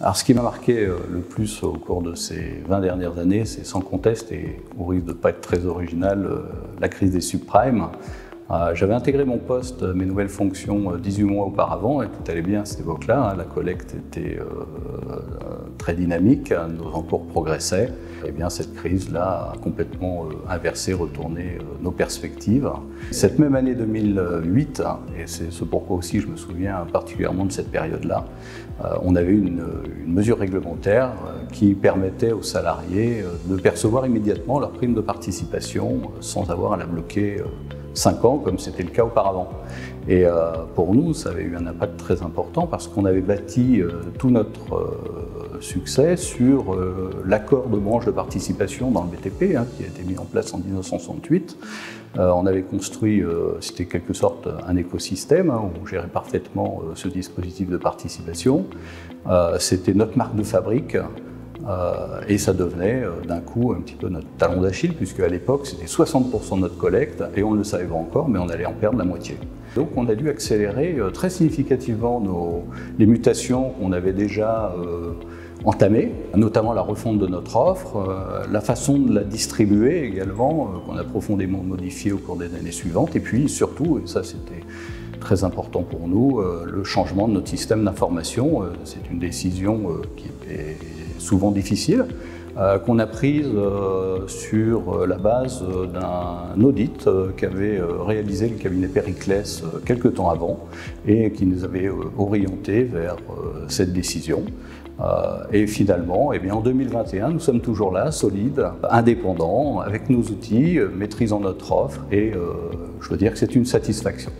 Alors ce qui m'a marqué le plus au cours de ces 20 dernières années, c'est sans conteste, et au risque de ne pas être très original, la crise des subprimes. J'avais intégré mon poste, mes nouvelles fonctions 18 mois auparavant, et tout allait bien à cette époque-là. La collecte était très dynamique, nos encours progressaient. Et bien cette crise-là a complètement inversé, retourné nos perspectives. Cette même année 2008, et c'est ce pourquoi aussi je me souviens particulièrement de cette période-là, on avait une mesure réglementaire qui permettait aux salariés de percevoir immédiatement leur prime de participation sans avoir à la bloquer 5 ans, comme c'était le cas auparavant. Et pour nous, ça avait eu un impact très important parce qu'on avait bâti tout notre succès sur l'accord de branche de participation dans le BTP, qui a été mis en place en 1968. On avait construit, c'était quelque sorte un écosystème où on gérait parfaitement ce dispositif de participation. C'était notre marque de fabrique. Et ça devenait d'un coup un petit peu notre talon d'Achille, puisque à l'époque c'était 60% de notre collecte, et on ne le savait pas encore, mais on allait en perdre la moitié. Donc on a dû accélérer très significativement les mutations qu'on avait déjà entamées, notamment la refonte de notre offre, la façon de la distribuer également, qu'on a profondément modifiée au cours des années suivantes, et puis surtout, et ça c'était très important pour nous, le changement de notre système d'information. C'est une décision qui est souvent difficile, qu'on a prise sur la base d'un audit qu'avait réalisé le cabinet Périclès quelques temps avant et qui nous avait orientés vers cette décision. Et finalement, eh bien, en 2021, nous sommes toujours là, solides, indépendants, avec nos outils, maîtrisant notre offre, et je veux dire que c'est une satisfaction.